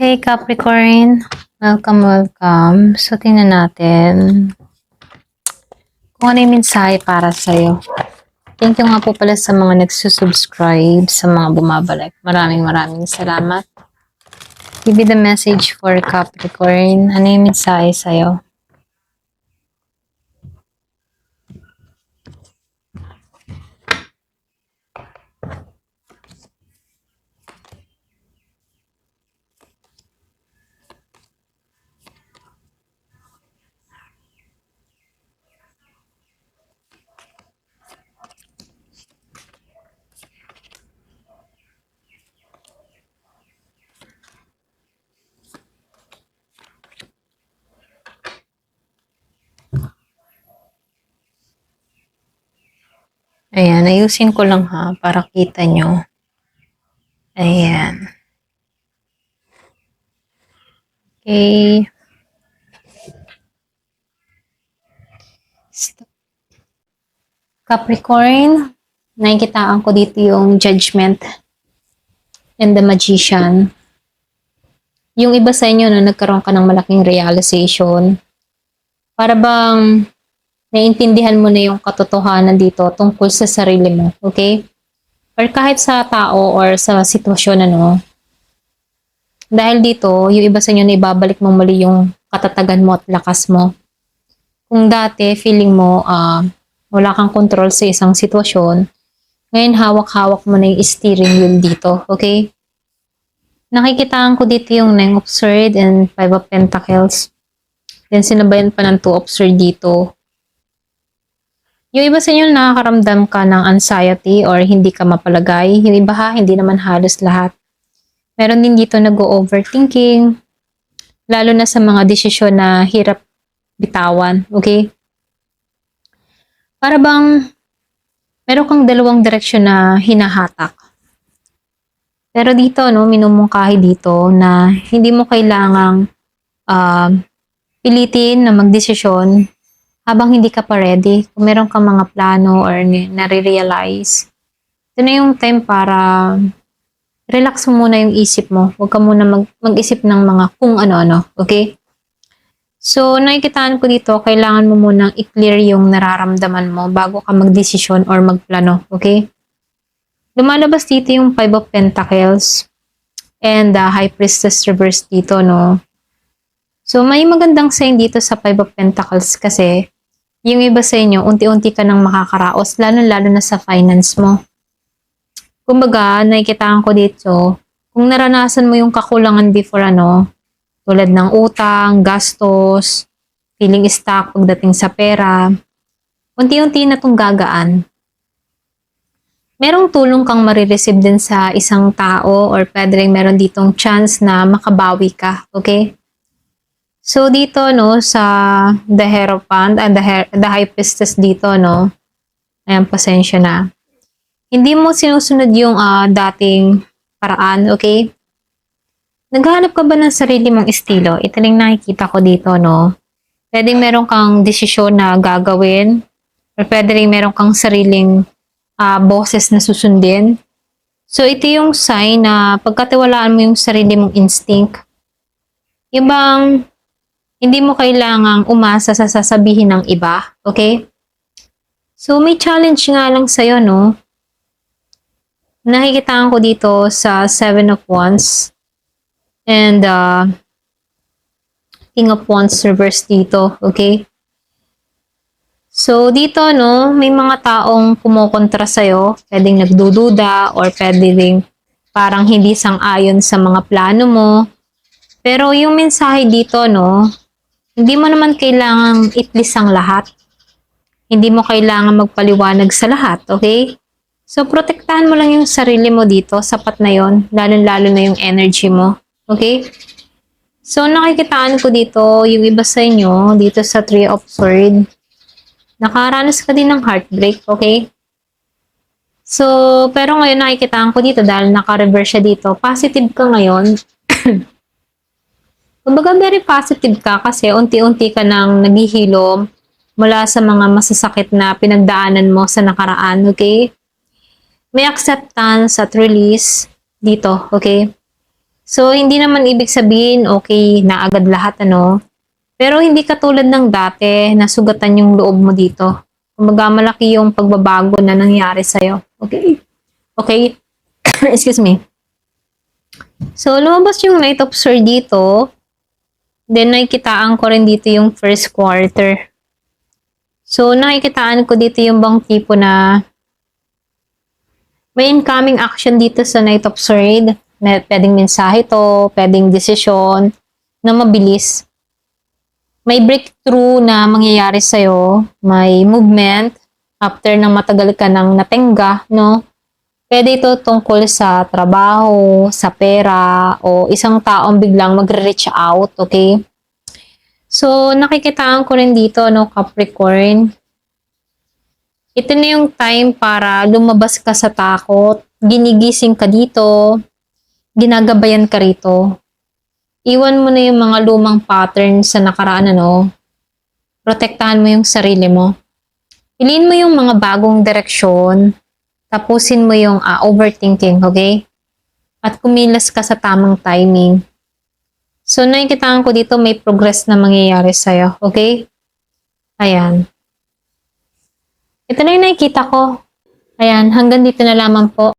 Hey Capricorn, welcome. So, tingnan natin kung ano yung mensahe para sa'yo. Thank you nga po pala sa mga nagsusubscribe, sa mga bumabalik. Maraming salamat. Give me the message for Capricorn. Ano yung mensahe sa'yo? Ayan, ayusin ko lang ha, para kita nyo. Ayan. Okay. Capricorn, nakikitaan ko dito yung Judgment and the Magician. Yung iba sa inyo na nagkaroon ka ng malaking realization, para bang naiintindihan mo na yung katotohanan dito tungkol sa sarili mo, okay? Or kahit sa tao or sa sitwasyon, ano. Dahil dito, yung iba sa inyo na ibabalik mo muli yung katatagan mo at lakas mo. Kung dati, feeling mo, wala kang control sa isang sitwasyon, ngayon hawak-hawak mo na yung steering wheel dito, okay? Nakikitaan ko dito yung Nine of Swords and Five of Pentacles. Then sinabayan pa ng Two of Swords dito. Yung iba sa inyo nakakaramdam ka ng anxiety or hindi ka mapalagay. Yung iba hindi naman halos lahat. Meron din dito nag-overthinking. Lalo na sa mga desisyon na hirap bitawan. Okay? Para bang meron kang dalawang direksyon na hinahatak. Pero dito, no, minumungkahi dito na hindi mo kailangang pilitin na magdesisyon habang hindi ka pa ready. Kung meron kang mga plano or nare-realize, ito na yung time para relax mo muna yung isip mo. Huwag ka muna mag-isip ng mga kung ano-ano. Okay? So, nakikitaan ko dito, kailangan mo munang i-clear yung nararamdaman mo bago ka magdesisyon or magplano. Okay? Lumalabas dito yung Five of Pentacles and the High Priestess reverse dito, no? So, may magandang sign dito sa Five of Pentacles kasi yung iba sa inyo, unti-unti ka nang makakaraos, lalo-lalo na sa finance mo. Kumbaga, nakikitaan ko dito, kung naranasan mo yung kakulangan before, tulad ng utang, gastos, feeling stuck pagdating sa pera, unti-unti na itong gagaan. Merong tulong kang marireceive din sa isang tao or pwede rin meron ditong chance na makabawi ka, okay? So, dito, no, sa the Hierophant and the High Priestess dito, no, ayan, pasensya na. Hindi mo sinusunod yung dating paraan, okay? Naghahanap ka ba ng sarili mong estilo? Ito lang nakikita ko dito, no. Pwedeng meron kang desisyon na gagawin or pwede rin meron kang sariling boses na susundin. So, ito yung sign na pagkatiwalaan mo yung sarili mong instinct. Ibang hindi mo kailangang umasa sa sasabihin ng iba, okay? So, may challenge nga lang sa'yo, no? Nakikitaan ko dito sa Seven of Wands and King of Wands reverse dito, okay? So, dito, no, may mga taong kumukontra sa'yo, pwedeng nagdududa or pwedeng parang hindi sang-ayon sa mga plano mo. Pero yung mensahe dito, no, hindi mo naman kailangang i-please ang lahat. Hindi mo kailangan magpaliwanag sa lahat, okay? So, protektahan mo lang yung sarili mo dito. Sapat na yon, lalo-lalo na yung energy mo, okay? So, nakikitaan ko dito, yung iba sa inyo, dito sa Three of Swords, nakaranas ka din ng heartbreak, okay? So, pero ngayon nakikitaan ko dito dahil naka-reverse siya dito. Positive ka ngayon. Kumbaga, very positive ka kasi unti-unti ka nang naghihilom mula sa mga masasakit na pinagdaanan mo sa nakaraan, okay? May acceptance at release dito, okay? So, hindi naman ibig sabihin, okay, na agad lahat, ano. Pero hindi katulad ng dati, na sugatan yung loob mo dito. Kumbaga, malaki yung pagbabago na nangyari sa'yo. Okay? Okay? Excuse me. So, lumabas yung Knight of Swords dito. Then, nakikitaan ko rin dito yung first quarter. So, nakikitaan ko dito yung bang tipo na may incoming action dito sa Knight of Swords. Pwedeng mensahe to, pwedeng desisyon na mabilis. May breakthrough na mangyayari sa'yo. May movement after na matagal ka nang natenga, no? Pwede ito tungkol sa trabaho, sa pera, o isang taong biglang magre-reach out, okay? So, nakikitaan ko rin dito, no, Capricorn. Ito na yung time para lumabas ka sa takot, ginigising ka dito, ginagabayan ka rito. Iwan mo na yung mga lumang patterns sa nakaraan, ano. Protektahan mo yung sarili mo. Piliin mo yung mga bagong direksyon. Tapusin mo yung overthinking, okay? At kumilos ka sa tamang timing. So, nakikitaan ko dito may progress na mangyayari sa'yo, okay? Ayan. Ito na yung nakikita ko. Ayan, hanggang dito na lamang po.